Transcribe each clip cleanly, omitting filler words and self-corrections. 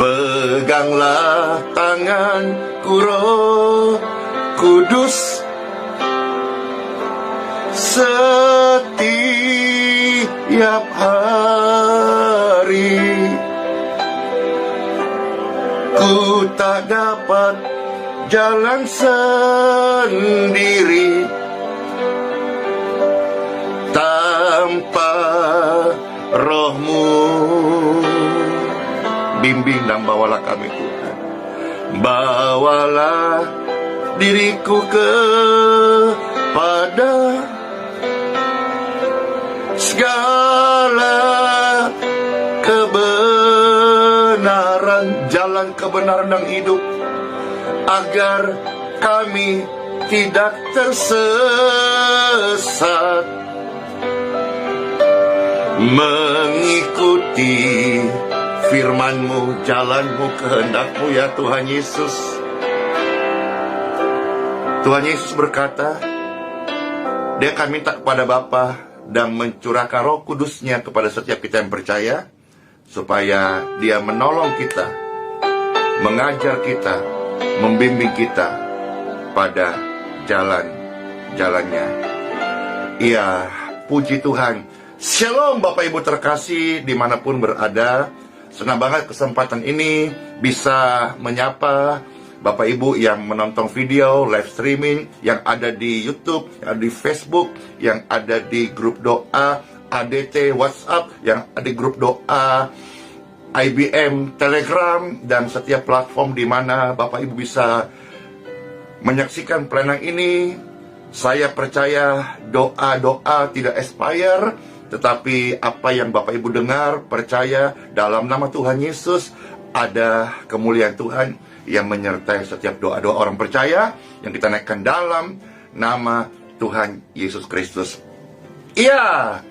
Peganglah tanganku Roh Kudus, setiap hari. Ku tak dapat jalan sendiri tanpa Roh-Mu. Bimbing dan bawalah kami Tuhan. Bawalah diriku kepada segala kebenaran, jalan kebenaran dan hidup, agar kami tidak tersesat, mengikuti firman-Mu, jalan-Mu, kehendak-Mu ya Tuhan Yesus. Tuhan Yesus berkata, Dia akan minta kepada Bapa dan mencurahkan Roh Kudus-Nya kepada setiap kita yang percaya, supaya Dia menolong kita, mengajar kita, membimbing kita pada jalan-jalannya. Iya, puji Tuhan. Shalom Bapak Ibu terkasih dimanapun berada. Senang banget kesempatan ini bisa menyapa Bapak Ibu yang menonton video live streaming, yang ada di YouTube, yang ada di Facebook, yang ada di grup doa ADT WhatsApp, yang ada di grup doa IBM Telegram, dan setiap platform di mana Bapak Ibu bisa menyaksikan pelayanan ini. Saya percaya doa-doa tidak expire, tetapi apa yang Bapak Ibu dengar, percaya dalam nama Tuhan Yesus ada kemuliaan Tuhan yang menyertai setiap doa-doa orang percaya yang kita naikkan dalam nama Tuhan Yesus Kristus. Iya,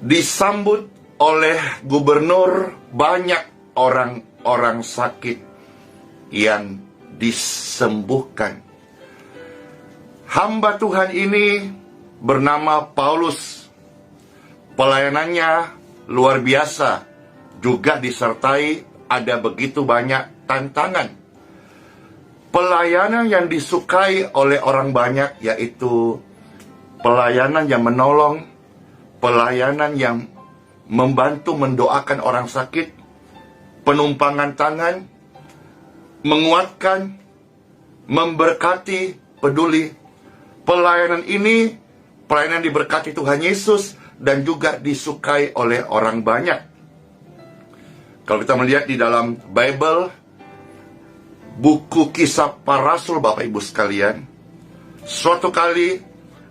disambut oleh gubernur, banyak orang-orang sakit yang disembuhkan. Hamba Tuhan ini bernama Paulus. Pelayanannya luar biasa, juga disertai ada begitu banyak tantangan. Pelayanan yang disukai oleh orang banyak yaitu pelayanan yang menolong, pelayanan yang membantu mendoakan orang sakit, penumpangan tangan, menguatkan, memberkati, peduli. Pelayanan ini pelayanan diberkati Tuhan Yesus dan juga disukai oleh orang banyak. Kalau kita melihat di dalam Bible, buku Kisah Para Rasul Bapak Ibu sekalian, suatu kali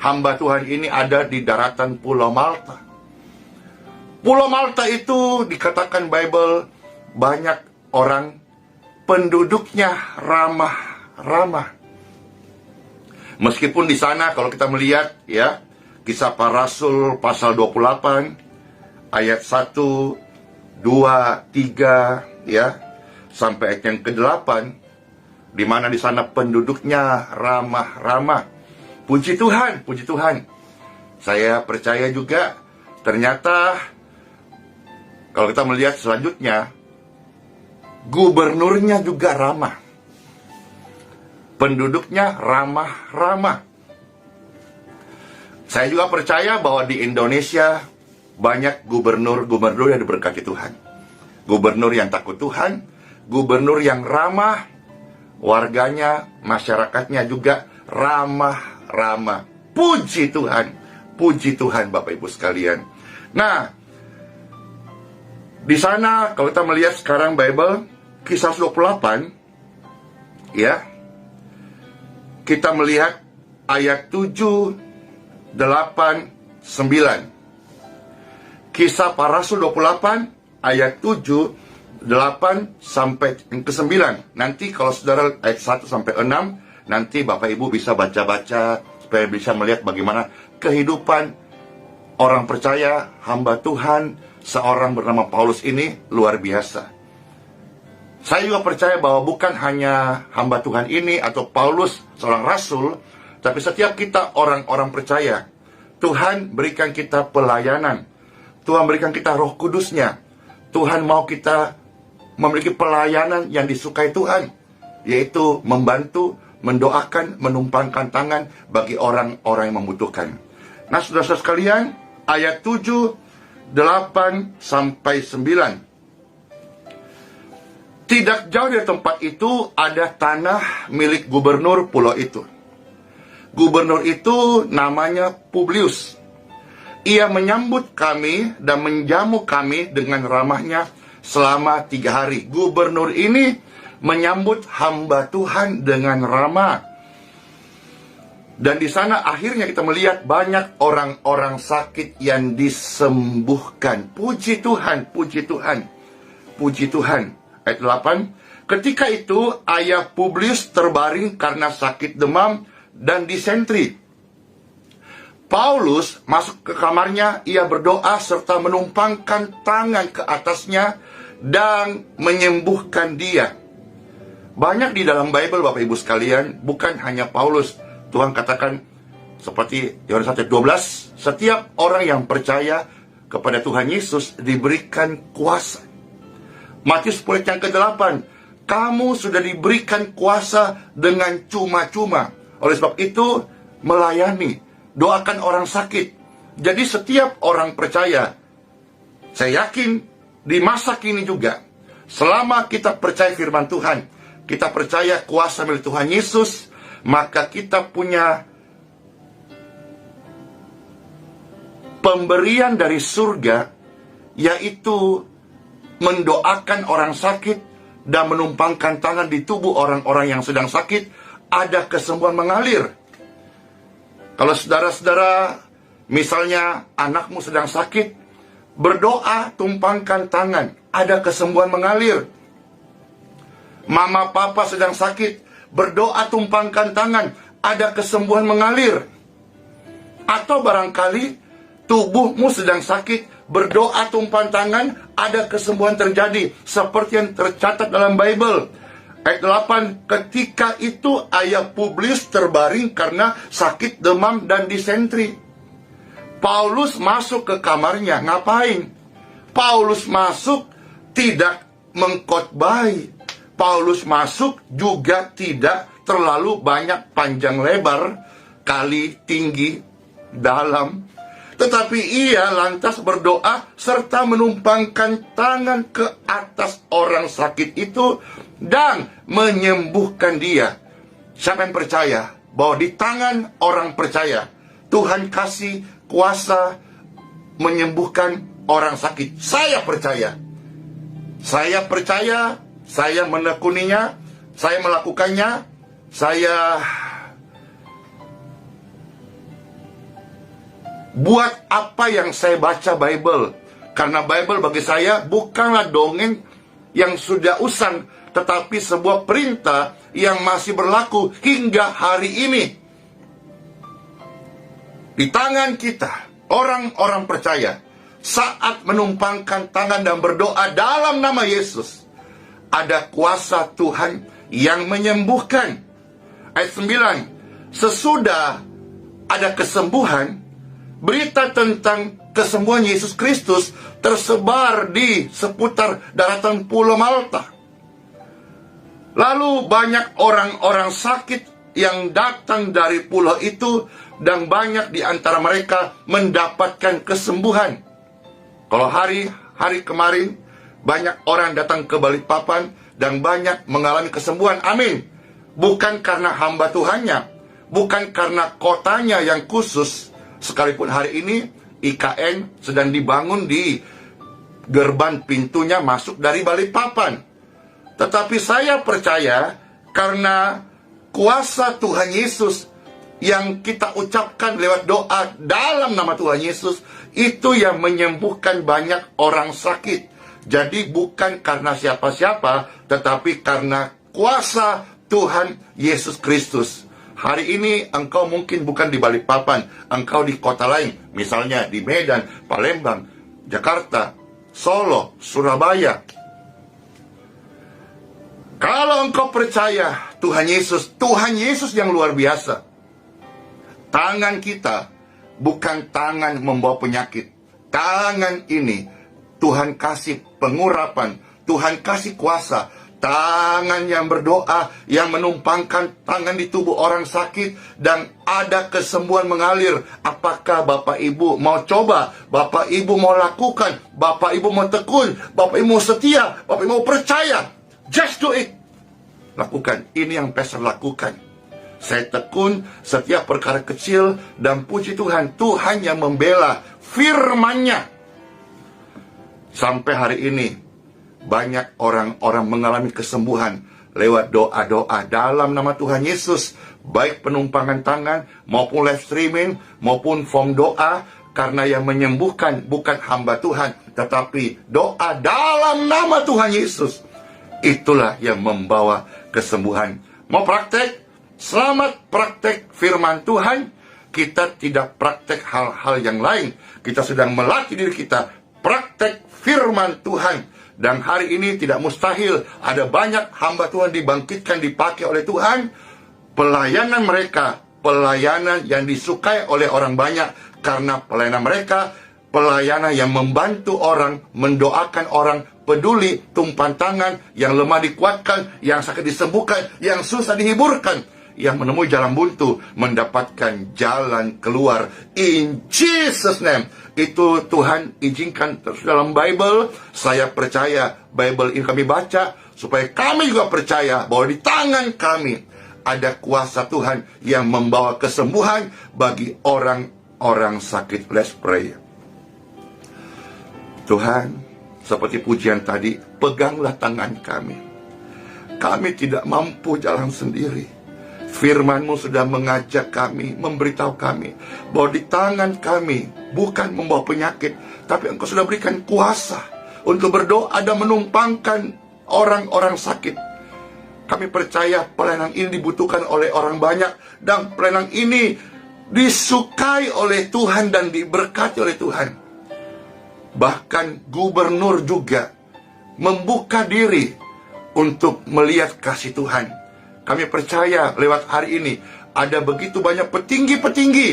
hamba Tuhan ini ada di daratan Pulau Malta. Pulau Malta itu dikatakan Bible banyak orang, penduduknya ramah-ramah. Meskipun di sana kalau kita melihat ya, Kisah Para Rasul pasal 28 ayat 1, 2, 3 ya, sampai ayat yang ke-8, di mana di sana penduduknya ramah-ramah. Puji Tuhan, puji Tuhan. Saya percaya juga ternyata kalau kita melihat selanjutnya, gubernurnya juga ramah. Penduduknya ramah-ramah. Saya juga percaya bahwa di Indonesia banyak gubernur-gubernur yang diberkati Tuhan. Gubernur yang takut Tuhan, gubernur yang ramah, warganya, masyarakatnya juga ramah-ramah. Puji Tuhan Bapak Ibu sekalian. Nah, di sana kalau kita melihat sekarang Bible, Kisah 28, ya, kita melihat ayat 7, 8, 9. Kisah Para Rasul 28 ayat 7, 8 sampai yang ke-9. Nanti kalau saudara ayat 1 sampai 6, nanti Bapak Ibu bisa baca-baca supaya bisa melihat bagaimana kehidupan orang percaya, hamba Tuhan, seorang bernama Paulus ini luar biasa. Saya juga percaya bahwa bukan hanya hamba Tuhan ini atau Paulus seorang rasul, tapi setiap kita orang-orang percaya, Tuhan berikan kita pelayanan. Tuhan berikan kita Roh Kudus-Nya. Tuhan mau kita memiliki pelayanan yang disukai Tuhan, yaitu membantu, mendoakan, menumpangkan tangan bagi orang-orang yang membutuhkan. Nah, saudara-saudara sekalian, ayat 7, 8, sampai 9. Tidak jauh dari tempat itu ada tanah milik gubernur pulau itu. Gubernur itu namanya Publius. Ia menyambut kami dan menjamu kami dengan ramahnya selama 3 hari. Gubernur ini menyambut hamba Tuhan dengan ramah. Dan di sana akhirnya kita melihat banyak orang-orang sakit yang disembuhkan. Puji Tuhan, puji Tuhan, puji Tuhan. Ayat 8, ketika itu ayah Publius terbaring karena sakit demam dan disentri. Paulus masuk ke kamarnya, ia berdoa serta menumpangkan tangan ke atasnya dan menyembuhkan dia. Banyak di dalam Bible, Bapak Ibu sekalian, bukan hanya Paulus. Tuhan katakan seperti Yohanes 1:12, setiap orang yang percaya kepada Tuhan Yesus diberikan kuasa. Matius 10 yang ke-8, kamu sudah diberikan kuasa dengan cuma-cuma. Oleh sebab itu, melayani, doakan orang sakit. Jadi setiap orang percaya, saya yakin di masa kini juga, selama kita percaya firman Tuhan, kita percaya kuasa milik Tuhan Yesus, maka kita punya pemberian dari surga, yaitu mendoakan orang sakit dan menumpangkan tangan di tubuh orang-orang yang sedang sakit, ada kesembuhan mengalir. Kalau saudara-saudara, misalnya anakmu sedang sakit, berdoa, tumpangkan tangan, ada kesembuhan mengalir. Mama papa sedang sakit, berdoa, tumpangkan tangan, ada kesembuhan mengalir. Atau barangkali tubuhmu sedang sakit, berdoa, tumpang tangan, ada kesembuhan terjadi, seperti yang tercatat dalam Bible. Ayat 8, ketika itu ayah Publius terbaring karena sakit demam dan disentri. Paulus masuk ke kamarnya, ngapain? Paulus masuk tidak mengkhotbahi. Paulus masuk juga tidak terlalu banyak panjang lebar, kali tinggi, dalam. Tetapi ia lantas berdoa serta menumpangkan tangan ke atas orang sakit itu dan menyembuhkan dia. Siapa yang percaya bahwa di tangan orang percaya Tuhan kasih kuasa menyembuhkan orang sakit? Saya percaya. Saya percaya, saya menekuninya, saya melakukannya, saya buat apa yang saya baca Bible. Karena Bible bagi saya bukanlah dongeng yang sudah usang, tetapi sebuah perintah yang masih berlaku hingga hari ini. Di tangan kita, orang-orang percaya, saat menumpangkan tangan dan berdoa dalam nama Yesus, ada kuasa Tuhan yang menyembuhkan. Ayat 9, sesudah ada kesembuhan, berita tentang kesembuhan Yesus Kristus tersebar di seputar daratan Pulau Malta. Lalu banyak orang-orang sakit yang datang dari pulau itu, dan banyak di antara mereka mendapatkan kesembuhan. Kalau hari kemarin, banyak orang datang ke Balikpapan dan banyak mengalami kesembuhan. Amin. Bukan karena hamba Tuhannya, bukan karena kotanya yang khusus. Sekalipun hari ini IKN sedang dibangun di gerbang pintunya masuk dari Balikpapan. Tetapi saya percaya karena kuasa Tuhan Yesus yang kita ucapkan lewat doa dalam nama Tuhan Yesus, itu yang menyembuhkan banyak orang sakit. Jadi bukan karena siapa-siapa, tetapi karena kuasa Tuhan Yesus Kristus. Hari ini engkau mungkin bukan di Balikpapan, engkau di kota lain, misalnya di Medan, Palembang, Jakarta, Solo, Surabaya. Kalau engkau percaya Tuhan Yesus yang luar biasa, tangan kita bukan tangan membawa penyakit. Tangan ini Tuhan kasih pengurapan, Tuhan kasih kuasa. Tangan yang berdoa, yang menumpangkan tangan di tubuh orang sakit, dan ada kesembuhan mengalir. Apakah Bapak Ibu mau coba? Bapak Ibu mau lakukan? Bapak Ibu mau tekun? Bapak Ibu mau setia? Bapak Ibu mau percaya? Just do it. Lakukan. Ini yang pastor lakukan. Saya tekun setiap perkara kecil, dan puji Tuhan, Tuhan yang membela firman-Nya. Sampai hari ini banyak orang-orang mengalami kesembuhan lewat doa-doa dalam nama Tuhan Yesus. Baik penumpangan tangan, maupun live streaming, maupun form doa. Karena yang menyembuhkan bukan hamba Tuhan, tetapi doa dalam nama Tuhan Yesus. Itulah yang membawa kesembuhan. Mau praktek? Selamat praktek firman Tuhan. Kita tidak praktek hal-hal yang lain. Kita sedang melatih diri kita praktek firman Tuhan. Dan hari ini tidak mustahil ada banyak hamba Tuhan dibangkitkan, dipakai oleh Tuhan. Pelayanan mereka, pelayanan yang disukai oleh orang banyak. Karena pelayanan mereka, pelayanan yang membantu orang, mendoakan orang, peduli, tumpan tangan, yang lemah dikuatkan, yang sakit disembuhkan, yang susah dihiburkan, yang menemui jalan buntu, mendapatkan jalan keluar. In Jesus' name. Itu Tuhan izinkan terus dalam Bible. Saya percaya Bible ini kami baca, supaya kami juga percaya bahwa di tangan kami ada kuasa Tuhan yang membawa kesembuhan bagi orang-orang sakit. Let's pray. Tuhan, seperti pujian tadi, peganglah tangan kami. Kami tidak mampu jalan sendiri. Firman-Mu sudah mengajak kami, memberitahu kami bahwa di tangan kami bukan membawa penyakit, tapi Engkau sudah berikan kuasa untuk berdoa dan menumpangkan orang-orang sakit. Kami percaya pelayanan ini dibutuhkan oleh orang banyak, dan pelayanan ini disukai oleh Tuhan dan diberkati oleh Tuhan. Bahkan gubernur juga membuka diri untuk melihat kasih Tuhan. Kami percaya lewat hari ini ada begitu banyak petinggi-petinggi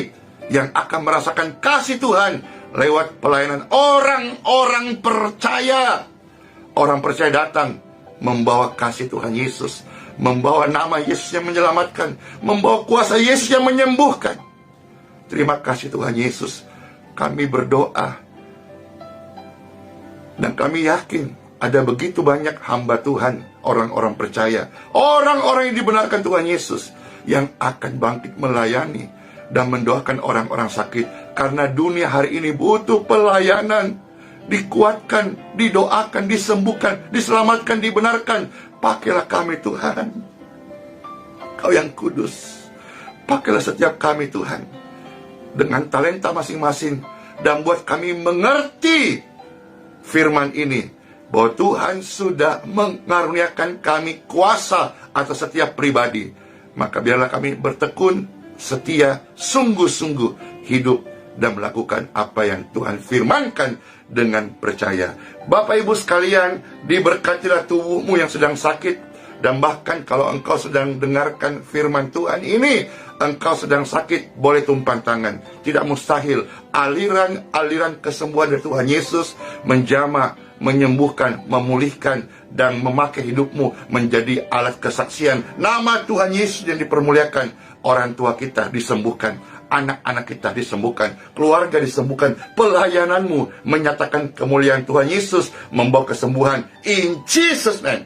yang akan merasakan kasih Tuhan lewat pelayanan orang-orang percaya. Orang percaya datang membawa kasih Tuhan Yesus, membawa nama Yesus yang menyelamatkan, membawa kuasa Yesus yang menyembuhkan. Terima kasih Tuhan Yesus. Kami berdoa dan kami yakin ada begitu banyak hamba Tuhan, orang-orang percaya, orang-orang yang dibenarkan Tuhan Yesus, yang akan bangkit melayani dan mendoakan orang-orang sakit. Karena dunia hari ini butuh pelayanan. Dikuatkan, didoakan, disembuhkan, diselamatkan, dibenarkan. Pakailah kami Tuhan, Kau yang kudus. Pakailah setiap kami Tuhan, dengan talenta masing-masing, dan buat kami mengerti firman ini, bahwa Tuhan sudah mengaruniakan kami kuasa atas setiap pribadi. Maka biarlah kami bertekun, setia, sungguh-sungguh hidup dan melakukan apa yang Tuhan firmankan dengan percaya. Bapak Ibu sekalian, diberkatilah tubuhmu yang sedang sakit. Dan bahkan kalau engkau sedang dengarkan firman Tuhan ini, engkau sedang sakit, boleh tumpang tangan. Tidak mustahil. Aliran-aliran kesembuhan dari Tuhan Yesus menjamah, menyembuhkan, memulihkan, dan memakai hidupmu menjadi alat kesaksian. Nama Tuhan Yesus yang dipermuliakan. Orang tua kita disembuhkan, anak-anak kita disembuhkan, keluarga disembuhkan. Pelayananmu menyatakan kemuliaan Tuhan Yesus, membawa kesembuhan. In Jesus' name.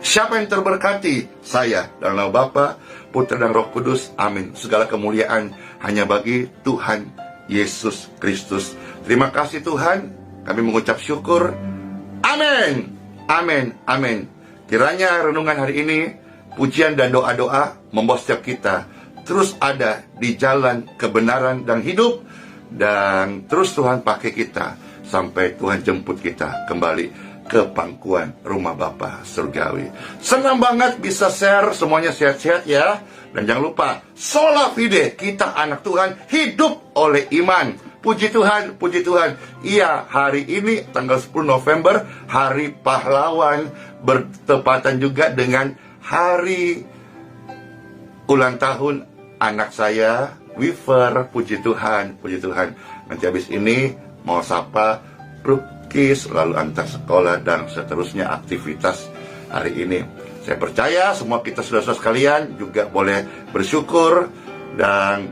Siapa yang terberkati? Saya, dalam nama Bapa, Putra dan Roh Kudus. Amin. Segala kemuliaan hanya bagi Tuhan Yesus Kristus. Terima kasih Tuhan. Kami mengucap syukur. Amin. Amin. Amin. Kiranya renungan hari ini, pujian dan doa-doa membawa setiap kita terus ada di jalan kebenaran dan hidup. Dan terus Tuhan pakai kita sampai Tuhan jemput kita kembali ke pangkuan rumah Bapa surgawi. Senang banget bisa share, semuanya sehat-sehat ya. Dan jangan lupa, sola fide, kita anak Tuhan, hidup oleh iman. Puji Tuhan, puji Tuhan. Iya, hari ini tanggal 10 November, Hari Pahlawan, bertepatan juga dengan hari ulang tahun anak saya, Wifer. Puji Tuhan, puji Tuhan. Nanti habis ini mau sapa, Bro, melukis, lalu antar sekolah, dan seterusnya aktivitas hari ini. Saya percaya semua kita saudara-saudara sekalian juga boleh bersyukur dan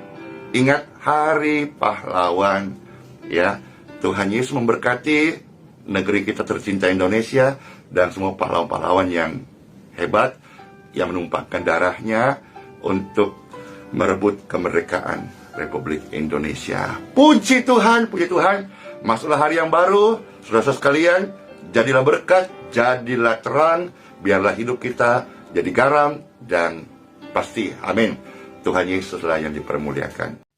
ingat Hari Pahlawan. Ya, Tuhan Yesus memberkati negeri kita tercinta Indonesia dan semua pahlawan-pahlawan yang hebat yang menumpahkan darahnya untuk merebut kemerdekaan Republik Indonesia. Puji Tuhan, puji Tuhan. Masuklah hari yang baru, saudara-saudara sekalian. Jadilah berkat, jadilah terang. Biarlah hidup kita jadi garam dan pasti, amin, Tuhan Yesuslah yang dipermuliakan.